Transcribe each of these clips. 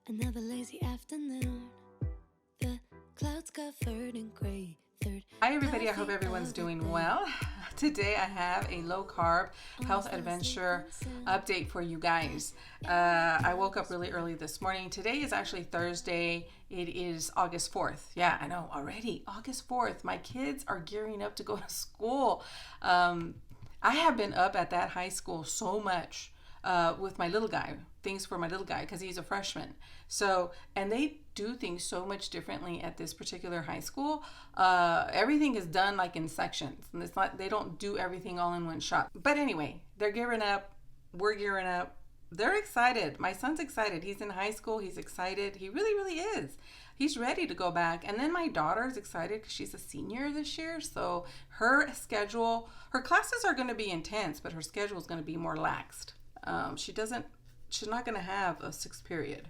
Another lazy afternoon. The clouds covered in gray. Hi everybody, I hope everyone's doing well. Today I have a low carb health adventure update for you guys. I woke up really early this morning. Today is actually Thursday. It is August 4th. Yeah, I know, already August 4th. My kids are gearing up to go to school. I have been up at that high school so much with my little guy, things for my little guy, because he's a freshman. So, and they do things so much differently at this particular high school. Everything is done like in sections, and it's not, they don't do everything all in one shot. But anyway, they're gearing up, we're gearing up. They're excited. My son's excited. He's in high school. He's excited. He really, really is. He's ready to go back. And then my daughter's excited because she's a senior this year. So her schedule, her classes are going to be intense, but her schedule is going to be more laxed. She's not going to have a 6th period.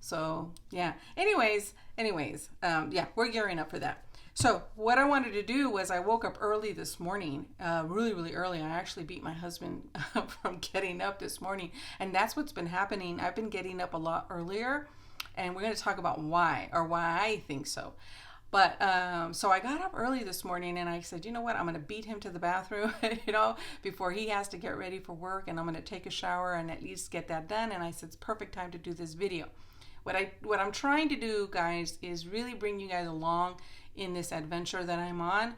So yeah, anyways, yeah, we're gearing up for that. So what I wanted to do was I woke up early this morning, really, really early. I actually beat my husband from getting up this morning. And that's what's been happening. I've been getting up a lot earlier, and we're going to talk about why I think so. But so I got up early this morning and I said, you know what, I'm going to beat him to the bathroom, before he has to get ready for work, and I'm going to take a shower and at least get that done. And I said, it's perfect time to do this video. What I'm trying to do, guys, is really bring you guys along in this adventure that I'm on,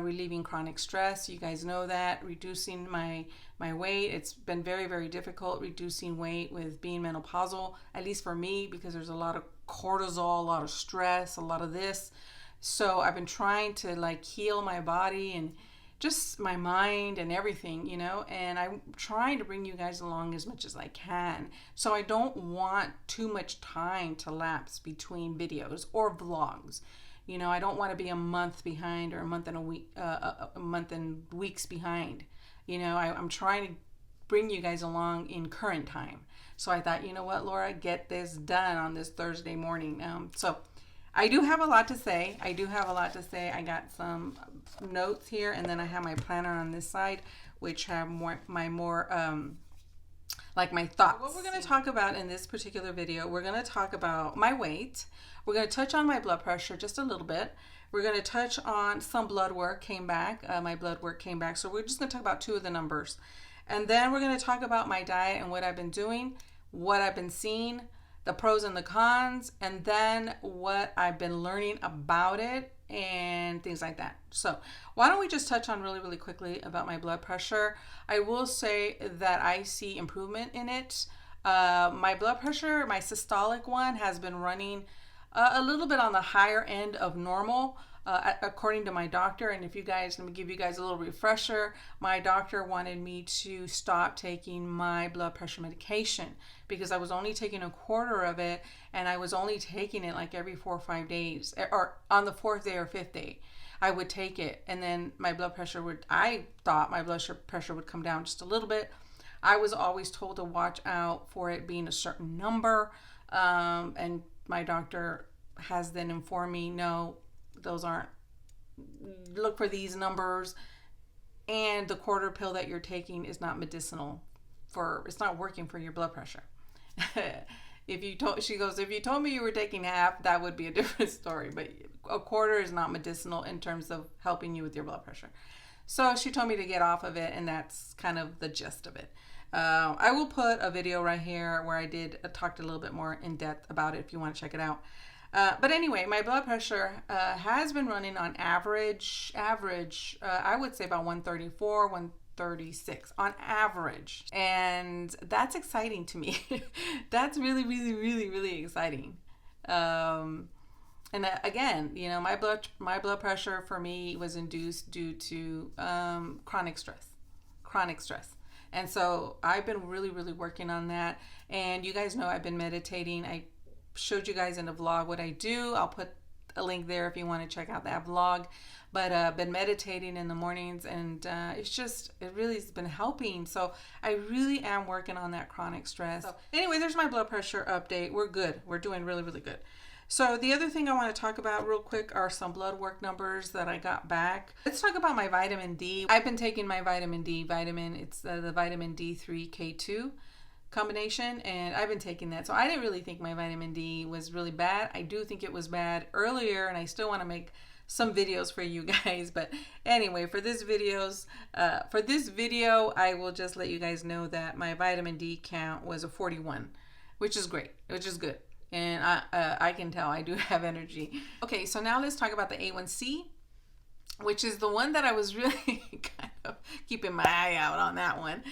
relieving chronic stress. You guys know that, reducing my weight. It's been very, very difficult reducing weight with being menopausal, at least for me, because there's a lot of cortisol, a lot of stress, a lot of this. So I've been trying to heal my body and just my mind and everything, and I'm trying to bring you guys along as much as I can. So I don't want too much time to lapse between videos or vlogs. I don't want to be a month behind or a month and weeks behind. I'm trying to bring you guys along in current time. So I thought, you know what, Laura, get this done on this Thursday morning. So I do have a lot to say. I I got some notes here, and then I have my planner on this side, which have my thoughts. What we're going to talk about in this particular video, we're going to talk about my weight. We're going to touch on my blood pressure just a little bit. We're going to touch on some blood work came back. My blood work came back. So we're just going to talk about 2 of the numbers. And then we're going to talk about my diet and what I've been doing, what I've been seeing, the pros and the cons, and then what I've been learning about it and things like that. So why don't we just touch on really, really quickly about my blood pressure. I will say that I see improvement in it. My blood pressure, my systolic one, has been running a little bit on the higher end of normal, according to my doctor. And if you guys, let me give you guys a little refresher. My doctor wanted me to stop taking my blood pressure medication because I was only taking a quarter of it, and I was only taking it every 4 or 5 days, or on the 4th day or 5th day I would take it, and then my blood pressure I thought my blood pressure would come down just a little bit. I was always told to watch out for it being a certain number, and my doctor has then informed me, no, those aren't, look for these numbers, and the quarter pill that you're taking is not medicinal it's not working for your blood pressure. She goes, if you told me you were taking half, that would be a different story, but a quarter is not medicinal in terms of helping you with your blood pressure. So she told me to get off of it, and that's kind of the gist of it. I will put a video right here where I talked a little bit more in depth about it if you want to check it out. But anyway, my blood pressure has been running on average, I would say about 134, 136 on average. And that's exciting to me. That's really, really, really, really exciting. And again, my blood pressure for me was induced due to chronic stress. And so I've been really, really working on that. And you guys know I've been meditating. I showed you guys in a vlog what I do. I'll put a link there if you want to check out that vlog. But I've been meditating in the mornings, and it really has been helping. So I really am working on that chronic stress. So anyway, there's my blood pressure update. We're good. We're doing really, really good. So the other thing I want to talk about real quick are some blood work numbers that I got back. Let's talk about my vitamin D. I've been taking my vitamin D vitamin. It's the vitamin D3K2 combination, and I've been taking that. So I didn't really think my vitamin D was really bad. I do think it was bad earlier, and I still want to make some videos for you guys. But anyway, for this video, I will just let you guys know that my vitamin D count was a 41, which is great, which is good. And I can tell I do have energy. Okay, so now let's talk about the A1C, which is the one that I was really kind of keeping my eye out on that one.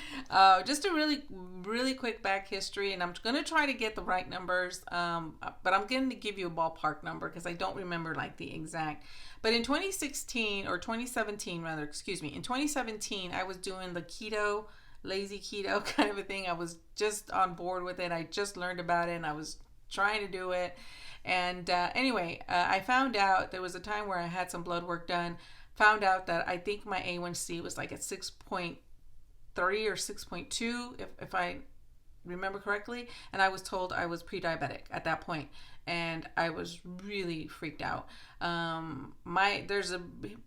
Just a really quick back history, and I'm going to try to get the right numbers, but I'm going to give you a ballpark number because I don't remember like the exact. But in 2016, or 2017 rather, excuse me, in 2017, I was doing the keto, lazy keto kind of a thing. I was just on board with it. I just learned about it, and I was trying to do it. And anyway, I found out there was a time where I had some blood work done, found out that I think my A1C was like at 6.3 or 6.2, if I remember correctly. And I was told I was pre-diabetic at that point. And I was really freaked out. There's a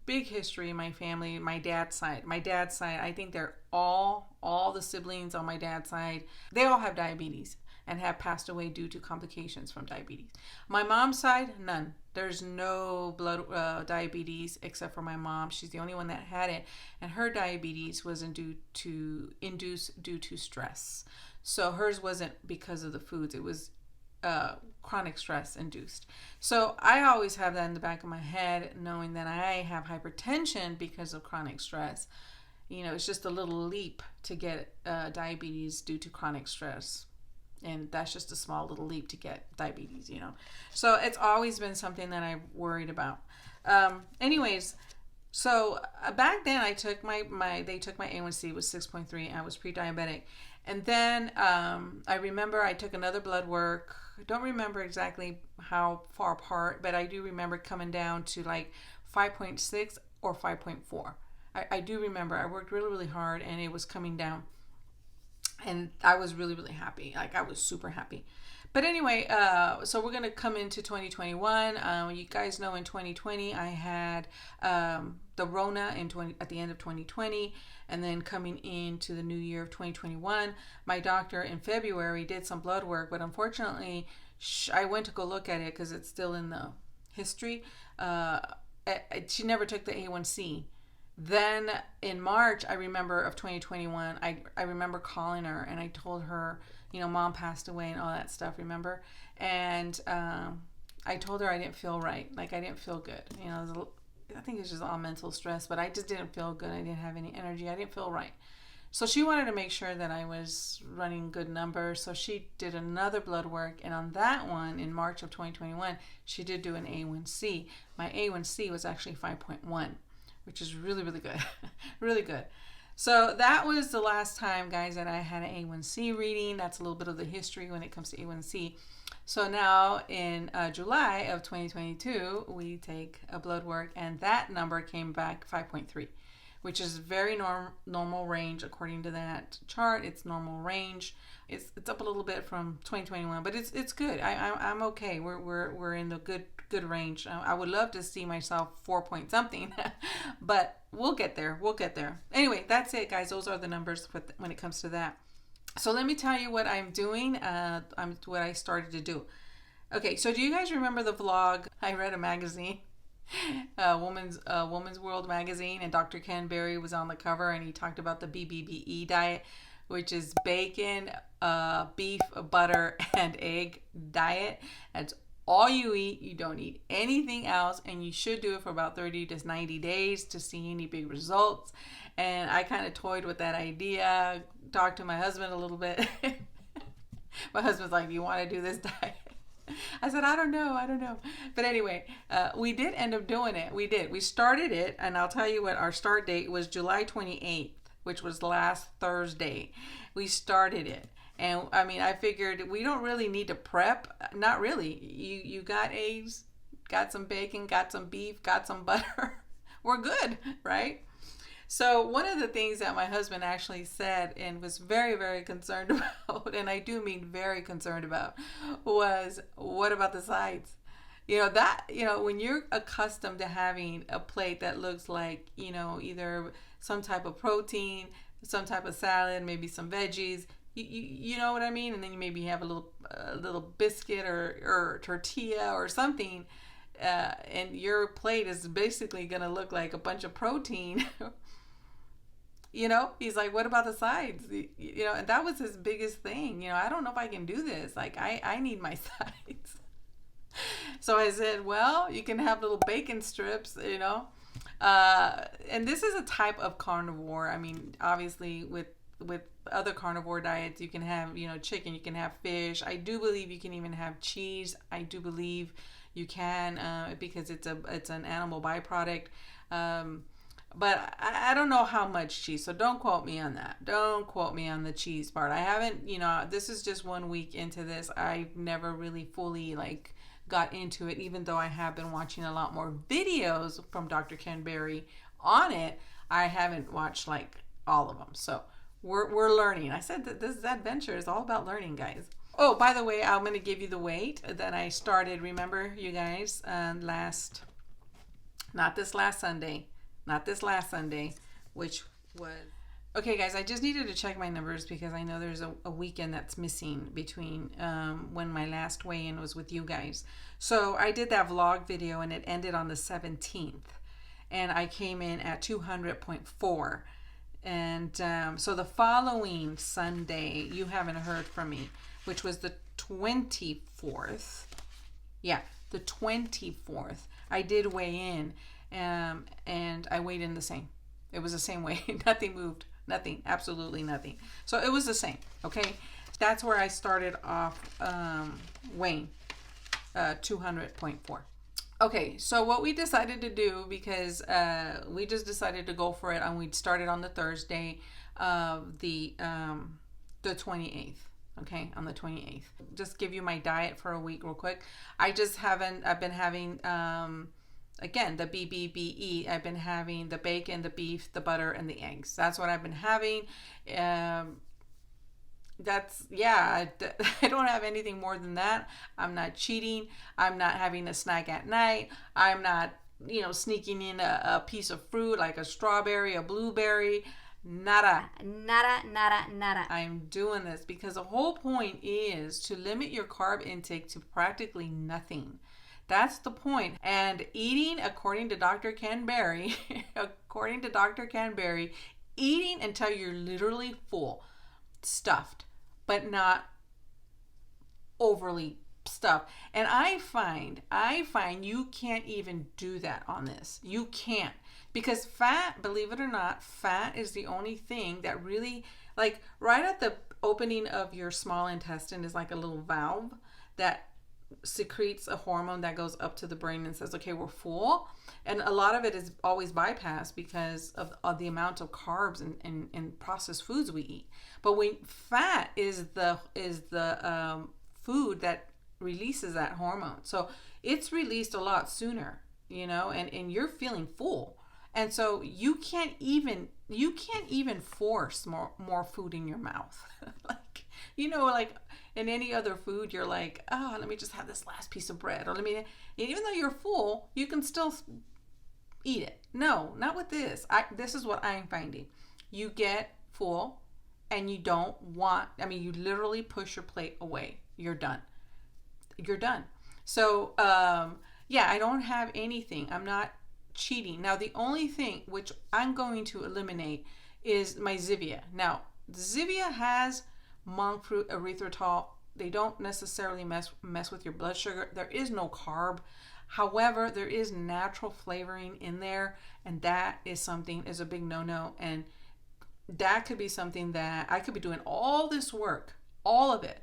big history in my family. My dad's side, I think they're all the siblings on my dad's side, they all have diabetes and have passed away due to complications from diabetes. My mom's side, none. There's no blood diabetes except for my mom. She's the only one that had it, and her diabetes was induced due to stress. So hers wasn't because of the foods. It was chronic stress induced. So I always have that in the back of my head, knowing that I have hypertension because of chronic stress. You know, it's just a little leap to get diabetes due to chronic stress. And that's just a small little leap to get diabetes, you know. So it's always been something that I worried about. Anyways, so back then they took my A1C was 6.3. I was pre-diabetic. And then I remember I took another blood work. I don't remember exactly how far apart, but I do remember coming down to like 5.6 or 5.4. I do remember I worked really, really hard, and it was coming down. And I was really, really happy. Like, I was super happy. But anyway, so we're going to come into 2021. You guys know in 2020, I had the Rona at the end of 2020. And then coming into the new year of 2021, my doctor in February did some blood work. But unfortunately, I went to go look at it because it's still in the history. She never took the A1C. Then in March, I remember of 2021, I remember calling her, and I told her, you know, Mom passed away and all that stuff, remember? And I told her I didn't feel right. Like, I didn't feel good. You know, I think it's just all mental stress, but I just didn't feel good. I didn't have any energy. I didn't feel right. So she wanted to make sure that I was running good numbers. So she did another blood work. And on that one, in March of 2021, she did do an A1C. My A1C was actually 5.1. Which is really, really good. Really good. So that was the last time, guys, that I had an A1C reading. That's a little bit of the history when it comes to A1C. So now in July of 2022, we take a blood work, and that number came back 5.3, which is very normal range according to that chart. It's normal range. It's up a little bit from 2021, but it's good. I'm okay. We're in the good range. I would love to see myself 4 point something, but we'll get there. Anyway, that's it, guys. Those are the numbers when it comes to that. So let me tell you what I'm doing. What I started to do. Okay, so do you guys remember the vlog? I read a magazine, Woman's World magazine, and Dr. Ken Berry was on the cover, and he talked about the BBBE diet, which is bacon, beef, butter, and egg diet. That's all you eat. You don't eat anything else, and you should do it for about 30 to 90 days to see any big results. And I kind of toyed with that idea, talked to my husband a little bit. My husband's like, "Do you want to do this diet?" I said, I don't know. But anyway, we did end up doing it. We started it, and I'll tell you what, our start date was July 28th, which was last Thursday. We started it. And I mean, I figured we don't really need to prep. Not really. You got eggs, got some bacon, got some beef, got some butter. We're good, right? So one of the things that my husband actually said and was very, very concerned about, and I do mean very concerned about, was, what about the sides? When you're accustomed to having a plate that looks like, either some type of protein, some type of salad, maybe some veggies, You know what I mean? And then you maybe have a little biscuit or tortilla or something, and your plate is basically gonna look like a bunch of protein. You know, he's like, what about the sides? You know, and that was his biggest thing. You know, I don't know if I can do this. Like, I need my sides. So I said, well, you can have little bacon strips, you know. And this is a type of carnivore. I mean, obviously, with other carnivore diets, you can have, you know, chicken, you can have fish. I do believe you can even have cheese. I do believe you can, because it's an animal byproduct. But I don't know how much cheese, so don't quote me on that. Don't quote me on the cheese part. I haven't, you know, this is just 1 week into this. I've never really fully like got into it, even though I have been watching a lot more videos from Dr. Ken Berry on it. I haven't watched like all of them. So we're learning. I said that this adventure is all about learning, guys. Oh, by the way, I'm going to give you the weight that I started. Remember, you guys, not this last Sunday, which was, okay, guys, I just needed to check my numbers because I know there's a weekend that's missing between when my last weigh-in was with you guys. So I did that vlog video and it ended on the 17th. And I came in at 200.4. And so the following Sunday, you haven't heard from me, which was the 24th. Yeah, the 24th. I did weigh in. And I weighed in the same. It was the same weight. Nothing moved. Nothing. Absolutely nothing. So it was the same. Okay. That's where I started off weighing 200.4. Okay. So what we decided to do, because we just decided to go for it, and we started on the Thursday of the 28th. Okay, on the 28th. Just give you my diet for a week real quick. I've been having again, the BBBE. I've been having the bacon, the beef, the butter, and the eggs. That's what I've been having. I don't have anything more than that. I'm not cheating. I'm not having a snack at night. I'm not, you know, sneaking in a piece of fruit like a strawberry, a blueberry. Nada. I'm doing this because the whole point is to limit your carb intake to practically nothing. That's the point. And eating, according to Dr. Ken Berry, eating until you're literally full, stuffed, but not overly stuffed. And I find you can't even do that on this. You can't. Because fat, believe it or not, fat is the only thing that really, like right at the opening of your small intestine is like a little valve that secretes a hormone that goes up to the brain and says, okay, we're full. And a lot of it is always bypassed because of the amount of carbs and processed foods we eat. But when fat is the food that releases that hormone. So it's released a lot sooner, you know, and you're feeling full. And so you can't even force more food in your mouth. Like, you know, like in any other food, you're like, oh, let me just have this last piece of bread. Or even though you're full, you can still eat it. No, not with this. This is what I'm finding. You get full and you you literally push your plate away. You're done. So, I don't have anything. I'm not cheating. Now, the only thing which I'm going to eliminate is my Zivia. Now, Zivia has monk fruit, erythritol. They don't necessarily mess with your blood sugar. There is no carb. However, there is natural flavoring in there, and that is a big no-no. And that could be something that I could be doing all this work, all of it.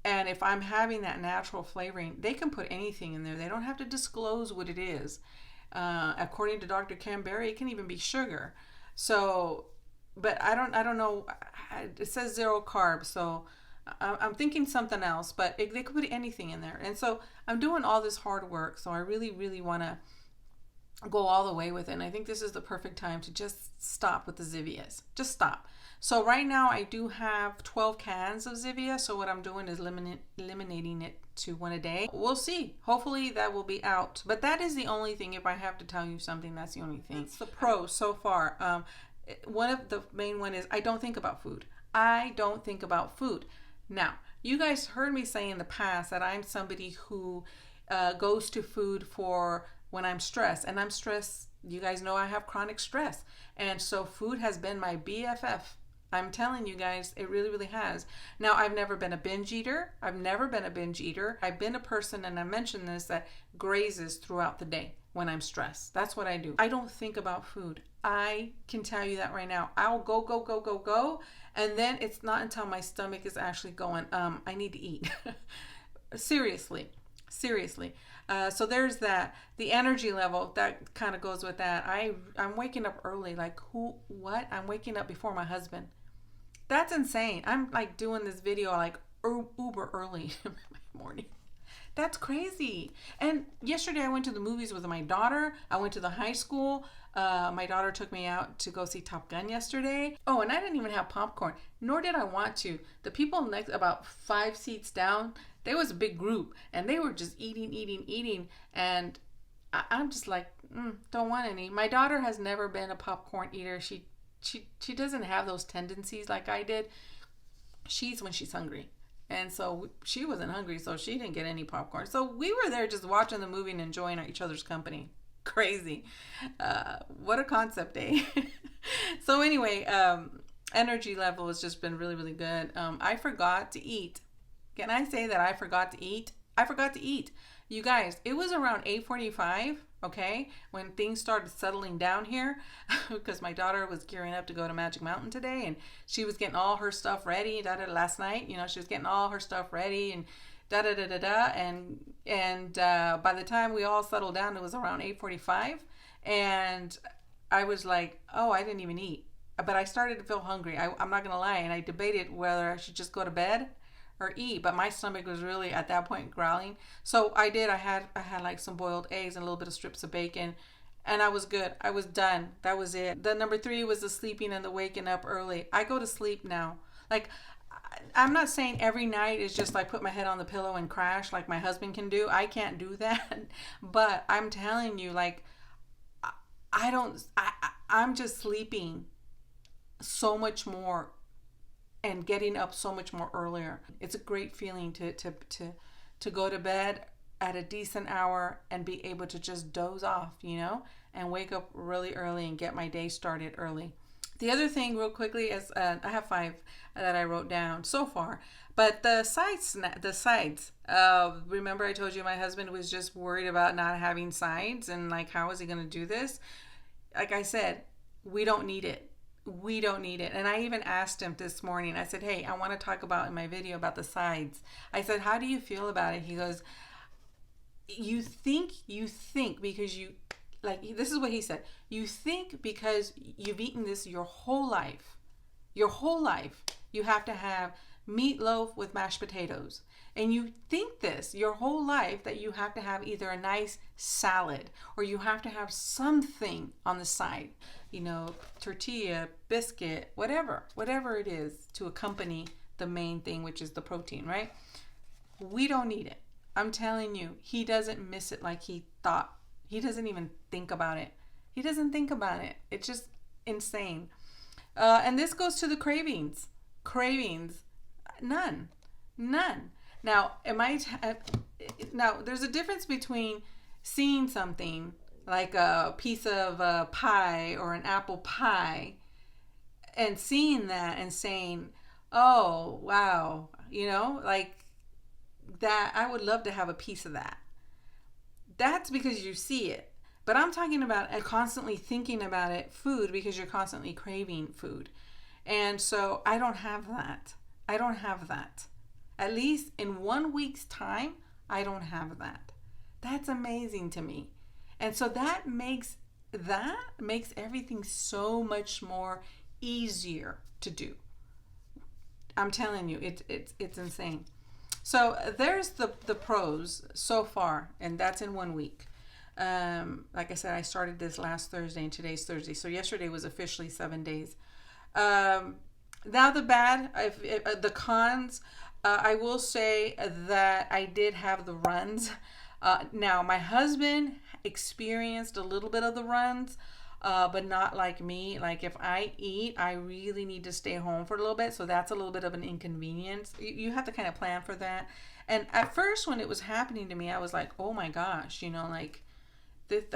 And if I'm having that natural flavoring, they can put anything in there. They don't have to disclose what it is. According to Dr. Ken Berry, it can even be sugar. So, but I don't know. It says 0 carbs, so I'm thinking something else. But they could put anything in there, and so I'm doing all this hard work. So I really, really want to go all the way with it. And I think this is the perfect time to just stop with the Zivias. Just stop. So right now I do have 12 cans of Zivia. So what I'm doing is eliminating it to 1 a day. We'll see. Hopefully that will be out. But that is the only thing. If I have to tell you something, that's the only thing. It's the pros so far. One of the main one is I don't think about food. I don't think about food. Now, you guys heard me say in the past that I'm somebody who goes to food for when I'm stressed. And I'm stressed. You guys know I have chronic stress. And so food has been my BFF. I'm telling you guys, it really, really has. Now, I've never been a binge eater. I've been a person, and I mentioned this, that grazes throughout the day when I'm stressed. That's what I do. I don't think about food. I can tell you that right now. I'll go, go, go, go, go. And then it's not until my stomach is actually going, I need to eat. Seriously. So there's that. The energy level, that kind of goes with that. I'm waking up early. Like, what? I'm waking up before my husband. That's insane. I'm like doing this video like uber early in the morning. That's crazy. And yesterday I went to the movies with my daughter. I went to the high school. My daughter took me out to go see Top Gun yesterday. Oh, and I didn't even have popcorn, nor did I want to. The people next, about 5 seats down, there was a big group, and they were just eating. And I'm just like, don't want any. My daughter has never been a popcorn eater. She doesn't have those tendencies like I did. She's when she's hungry. And so she wasn't hungry, so she didn't get any popcorn. So we were there just watching the movie and enjoying each other's company. Crazy. What a concept, eh? So anyway, energy level has just been really, really good. I forgot to eat. Can I say that I forgot to eat? I forgot to eat. You guys, it was around 8:45, okay, when things started settling down here, because my daughter was gearing up to go to Magic Mountain today, and she was getting all her stuff ready. Last night, she was getting all her stuff ready, and and by the time we all settled down, it was around 8:45, and I was like, oh, I didn't even eat, but I started to feel hungry. I'm not gonna lie, and I debated whether I should just go to bed or eat, but my stomach was really at that point growling. So I did. I had like some boiled eggs and a little bit of strips of bacon, and I was good. I was done. That was it. The number 3 was the sleeping and the waking up early. I go to sleep now. Like, I'm not saying every night is just like put my head on the pillow and crash like my husband can do. I can't do that. But I'm telling you, like, I'm just sleeping so much more and getting up so much more earlier. It's a great feeling to go to bed at a decent hour and be able to just doze off, and wake up really early and get my day started early. The other thing, real quickly, is I have 5 that I wrote down so far. But the sides. Remember I told you my husband was just worried about not having sides, and like, how is he going to do this? Like I said, we don't need it. And I even asked him this morning. I said, hey, I want to talk about in my video about the sides. I said, how do you feel about it? He goes, you think because you, like, this is what he said. You think because you've eaten this your whole life, you have to have meatloaf with mashed potatoes. And you think this your whole life, that you have to have either a nice salad or you have to have something on the side, tortilla, biscuit, whatever it is to accompany the main thing, which is the protein, right? We don't need it. I'm telling you, he doesn't miss it like he thought. He doesn't even think about it. It's just insane. And this goes to the cravings. None. Now, there's a difference between seeing something like a piece of pie or an apple pie and seeing that and saying, oh, wow, like that, I would love to have a piece of that. That's because you see it. But I'm talking about constantly thinking about it, food, because you're constantly craving food. And so I don't have that. At least in 1 week's time, I don't have that. That's amazing to me. And so that makes everything so much more easier to do. I'm telling you, it's insane. So there's the pros so far, and that's in 1 week. Like I said, I started this last Thursday, and today's Thursday. So yesterday was officially 7 days. Now the bad, the cons, I will say that I did have the runs. Now my husband experienced a little bit of the runs. but not like me. Like if I eat, I really need to stay home for a little bit. So that's a little bit of an inconvenience. You have to kind of plan for that. And at first, when it was happening to me, I was like, oh my gosh, like but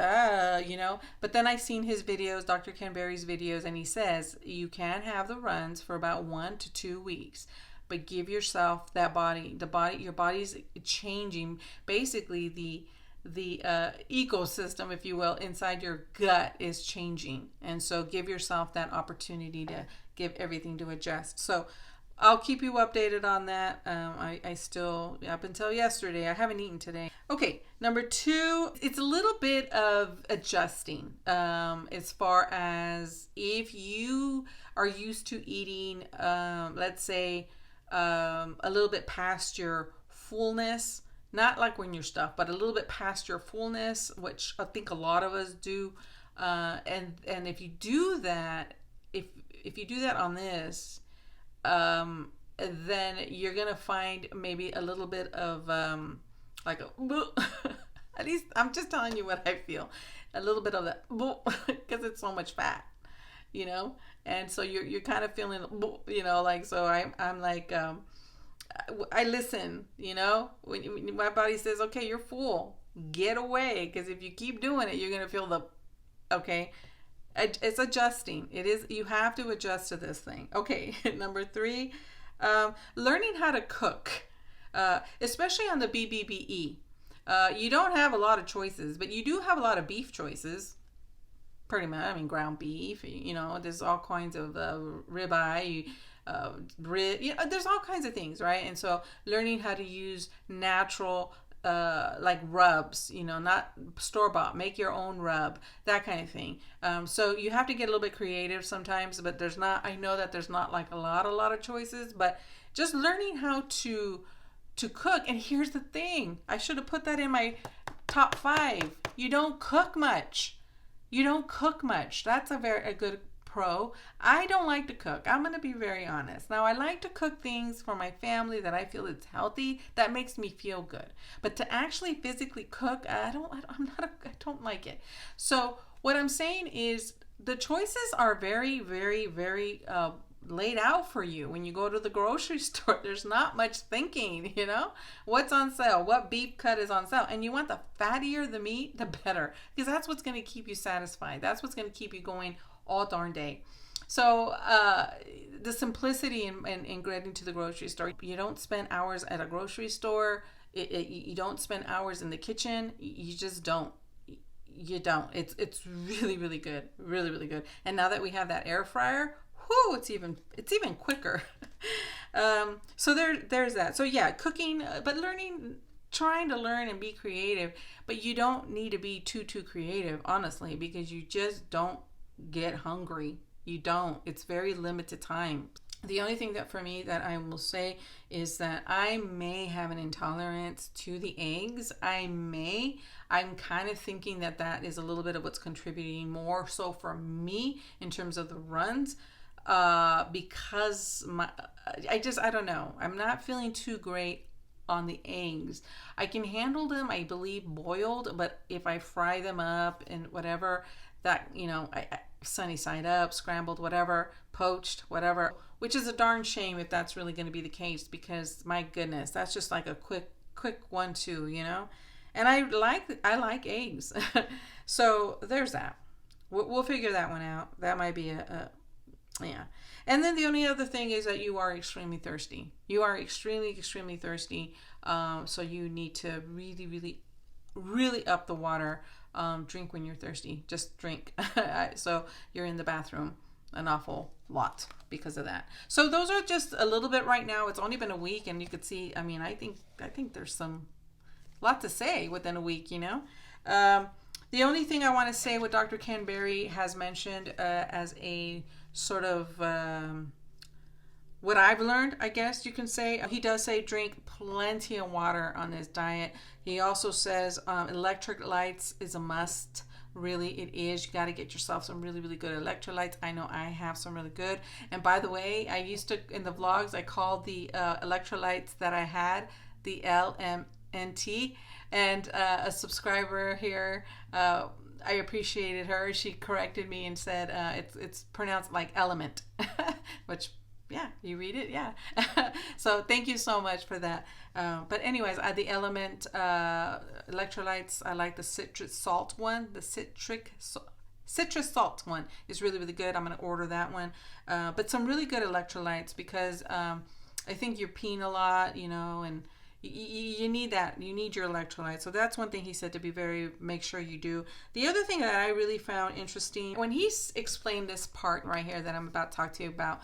then I seen his videos, Dr. Ken Berry's videos, and he says you can have the runs for about 1 to 2 weeks, but give yourself that your body's changing. Basically, the ecosystem, if you will, inside your gut is changing, and so give yourself that opportunity to give everything to adjust. So I'll keep you updated on that. I still, up until yesterday, I haven't eaten today. Okay, number 2, it's a little bit of adjusting as far as if you are used to eating, let's say, a little bit past your fullness, not like when you're stuffed, but a little bit past your fullness, which I think a lot of us do. And if you do that, if you do that on this, then you're gonna find maybe a little bit of like a at least I'm just telling you what I feel, a little bit of that because it's so much fat, and so you're kind of feeling like, so I'm like I listen, when my body says, okay, you're full, get away, because if you keep doing it, you're gonna feel okay. It's adjusting. It is. You have to adjust to this thing. Okay. Number 3, learning how to cook, especially on the BBBE. You don't have a lot of choices, but you do have a lot of beef choices. Pretty much. I mean, ground beef. There's all kinds of ribeye. There's all kinds of things, right? And so, learning how to use natural, like rubs, not store-bought, make your own rub, that kind of thing. So you have to get a little bit creative sometimes, but I know that there's not like a lot of choices, but just learning how to cook. And here's the thing, I should have put that in my top 5. You don't cook much. That's a good pro. I don't like to cook. I'm going to be very honest. Now, I like to cook things for my family that I feel it's healthy, that makes me feel good. But to actually physically cook, I don't like it. So what I'm saying is the choices are very, very, very laid out for you. When you go to the grocery store, there's not much thinking, what's on sale, what beef cut is on sale. And you want the fattier the meat, the better, because that's what's going to keep you satisfied. That's what's going to keep you going all darn day. So the simplicity in getting to the grocery store. You don't spend hours at a grocery store. You don't spend hours in the kitchen. You just don't. You don't. It's really, really good. Really, really good. And now that we have that air fryer, whoo, it's even quicker. So there's that. So yeah, cooking, but trying to learn and be creative. But you don't need to be too creative, honestly, because you just don't get hungry. You don't. It's very limited time. The only thing that for me that I will say is that I may have an intolerance to the eggs. I'm kind of thinking that is a little bit of what's contributing more so for me in terms of the runs, because I don't know. I'm not feeling too great on the eggs. I can handle them, I believe, boiled, but if I fry them up and whatever, that, sunny side up, scrambled, whatever, poached, whatever, which is a darn shame if that's really going to be the case, because my goodness, that's just like a quick 1-2, and I like eggs. So there's that. We'll figure that one out. That might be yeah. And then the only other thing is that you are extremely thirsty. You are extremely, extremely thirsty. So you need to really, really, really up the water. Drink when you're thirsty. Just drink. So you're in the bathroom an awful lot because of that. So those are just a little bit right now. It's only been a week, and you could see, I think there's lot to say within a week, The only thing I want to say what Dr. Ken Berry has mentioned as a sort of what I've learned, I guess you can say, he does say drink plenty of water on this diet. He also says electrolytes is a must. Really, it is. You got to get yourself some really, really good electrolytes. I know I have some really good. And by the way, I used to, in the vlogs, I called the electrolytes that I had the LMNT. And a subscriber here I appreciated her. She corrected me and said it's pronounced like element, which, yeah, you read it, yeah. So thank you so much for that. But anyways, the element electrolytes, I like the citrus salt one. The citrus salt one is really, really good. I'm going to order that one. But some really good electrolytes, because I think you're peeing a lot, and you need that. You need your electrolytes. So that's one thing he said to make sure you do. The other thing that I really found interesting, when he explained this part right here that I'm about to talk to you about,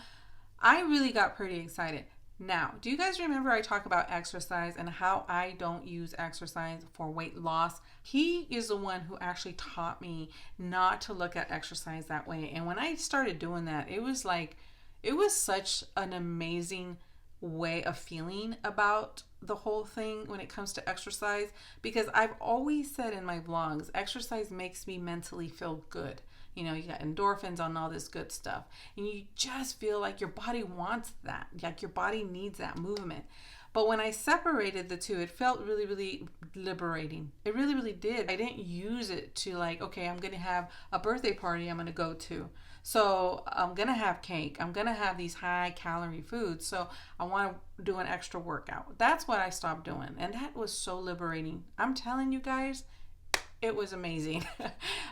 I really got pretty excited. Now, do you guys remember I talk about exercise and how I don't use exercise for weight loss? He is the one who actually taught me not to look at exercise that way. And when I started doing that, it was such an amazing way of feeling about the whole thing when it comes to exercise, because I've always said in my vlogs, exercise makes me mentally feel good. You got endorphins on all this good stuff, and you just feel like your body wants that, like your body needs that movement. But when I separated the two, it felt really, really liberating. It really, really did. I didn't use it to like, okay, I'm going to have a birthday party I'm going to go to, so I'm going to have cake. I'm going to have these high calorie foods, so I want to do an extra workout. That's what I stopped doing, and that was so liberating. I'm telling you guys, it was amazing.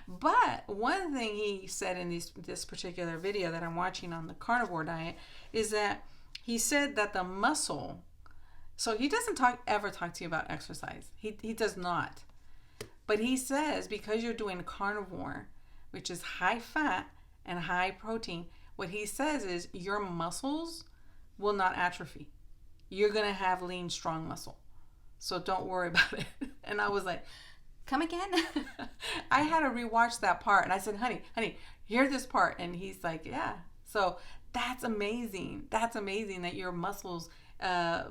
But one thing he said in this particular video that I'm watching on the carnivore diet is that he said that the muscle, so he doesn't ever talk to you about exercise. He does not. But he says because you're doing carnivore, which is high fat and high protein, what he says is your muscles will not atrophy. You're going to have lean, strong muscle. So don't worry about it. And I was like, come again? I had to rewatch that part, and I said, honey, hear this part. And he's like, yeah. So that's amazing. That's amazing that your muscles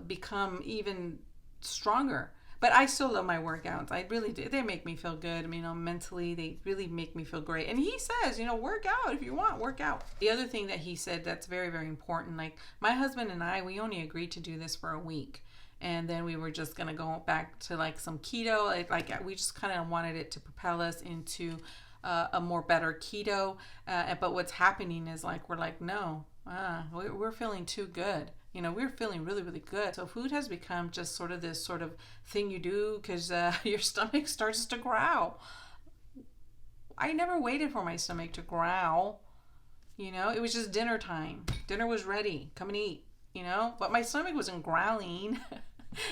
become even stronger. But I still love my workouts. I really do. They make me feel good. I mean, mentally, they really make me feel great. And he says, work out if you want, work out. The other thing that he said that's very, very important, like my husband and I, we only agreed to do this for a week. And then we were just going to go back to like some keto. Like we just kind of wanted it to propel us into a more better keto. But what's happening is like, we're like, no, we're feeling too good. We're feeling really, really good. So food has become just sort of this sort of thing you do because your stomach starts to growl. I never waited for my stomach to growl. It was just dinner time. Dinner was ready. Come and eat. But my stomach wasn't growling.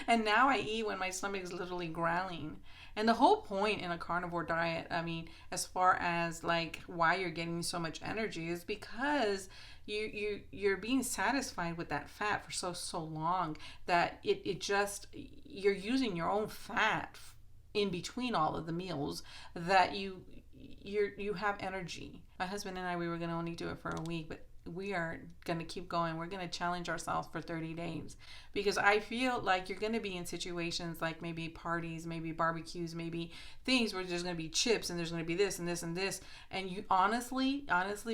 And now I eat when my stomach is literally growling. And the whole point in a carnivore diet, I mean, as far as like why you're getting so much energy, is because you're being satisfied with that fat for so long that it just, you're using your own fat in between all of the meals that you have energy. My husband and I, we were going to only do it for a week, but we are going to keep going. We're going to challenge ourselves for 30 days because I feel like you're going to be in situations like maybe parties, maybe barbecues, maybe things where there's going to be chips and there's going to be this and this and this. And you honestly,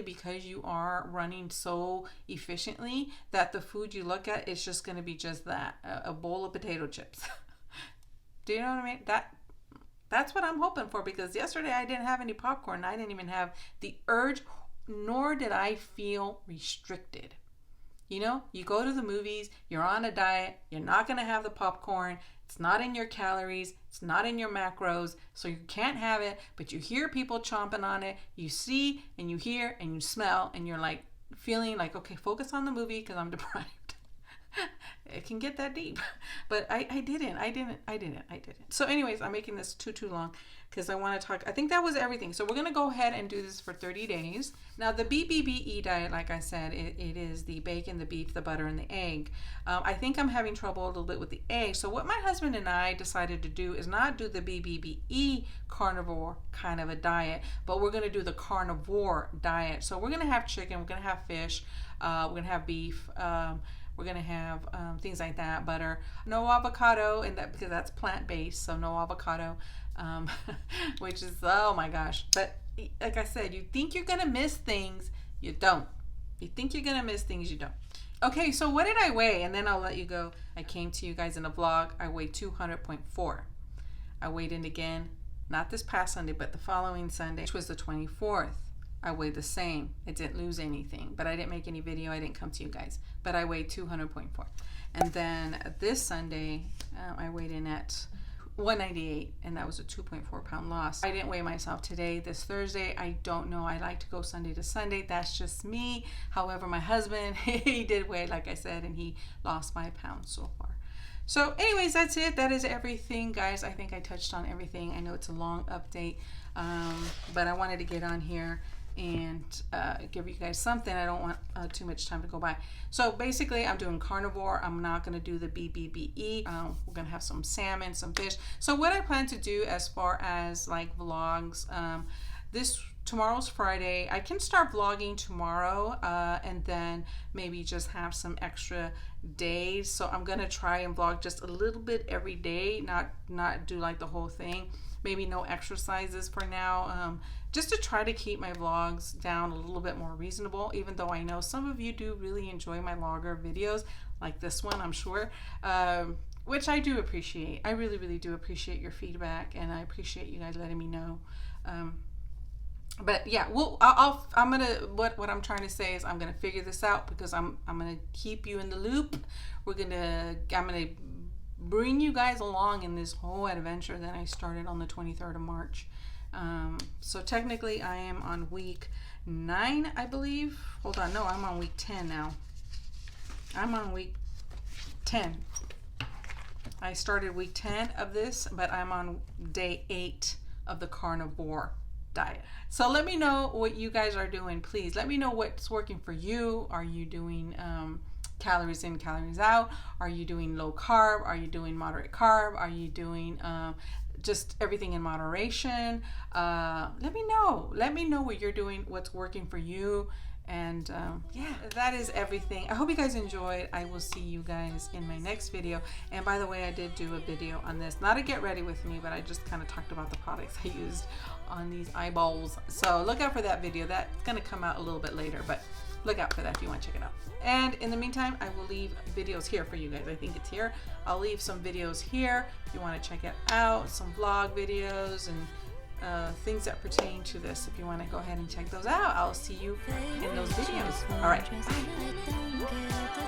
because you are running so efficiently that the food you look at is just going to be just that, a bowl of potato chips. Do you know what I mean? That's what I'm hoping for, because yesterday I didn't have any popcorn. I didn't even have the urge, nor did I feel restricted. You go to the movies, you're on a diet, you're not going to have the popcorn, it's not in your calories, it's not in your macros, so you can't have it, but you hear people chomping on it, you see and you hear and you smell, and you're like feeling like, okay, focus on the movie because I'm deprived. It can get that deep, but I didn't. So anyways, I'm making this too long because I want to talk. I think that was everything. So we're going to go ahead and do this for 30 days. Now the BBBE diet, like I said, it is the bacon, the beef, the butter, and the egg. I think I'm having trouble a little bit with the egg. So what my husband and I decided to do is not do the BBBE carnivore kind of a diet, but we're going to do the carnivore diet. So we're going to have chicken, we're going to have fish, we're going to have beef, we're going to have things like that, butter, no avocado, and that because that's plant-based, so no avocado, which is, oh my gosh. But like I said, you think you're going to miss things, you don't. You think you're going to miss things, you don't. Okay, so what did I weigh? And then I'll let you go. I came to you guys in a vlog. I weighed 200.4. I weighed in again, not this past Sunday, but the following Sunday, which was the 24th, I weighed the same. I didn't lose anything, but I didn't make any video. I didn't come to you guys, but I weighed 200.4. And then this Sunday, I weighed in at 198, and that was a 2.4 pound loss. I didn't weigh myself today. This Thursday, I don't know. I like to go Sunday to Sunday. That's just me. However, my husband, he did weigh, like I said, and he lost 5 pounds so far. So anyways, that's it. That is everything, guys. I think I touched on everything. I know it's a long update, but I wanted to get on here and give you guys something. I don't want too much time to go by. So basically, I'm doing carnivore. I'm not going to do the BBBE. We're going to have some salmon, some fish. So what I plan to do as far as like vlogs, tomorrow's Friday. I can start vlogging tomorrow and then maybe just have some extra days. So I'm going to try and vlog just a little bit every day, not do like the whole thing. Maybe no exercises for now, just to try to keep my vlogs down a little bit more reasonable, even though I know some of you do really enjoy my logger videos, like this one, I'm sure, which I do appreciate. I really, really do appreciate your feedback, and I appreciate you guys letting me know. But yeah, what I'm trying to say is I'm gonna figure this out, because I'm gonna keep you in the loop. I'm gonna bring you guys along in this whole adventure that I started on the 23rd of March. So technically I am on week 9, I believe. Hold on, no, I'm on week 10 now. I'm on week 10. I started week 10 of this, but I'm on day 8 of the carnivore diet. So let me know what you guys are doing, please. Let me know what's working for you. Are you doing calories in, calories out? Are you doing low carb? Are you doing moderate carb? Are you doing just everything in moderation? Let me know. Let me know what you're doing, what's working for you. And yeah, that is everything. I hope you guys enjoyed. I will see you guys in my next video. And by the way, I did do a video on this, not a get ready with me, but I just kind of talked about the products I used on these eyeballs. So look out for that video. That's going to come out a little bit later, but look out for that if you want to check it out. And in the meantime, I will leave videos here for you guys. I think it's here. I'll leave some videos here if you want to check it out, some vlog videos and things that pertain to this. If you want to go ahead and check those out, I'll see you in those videos. All right, bye.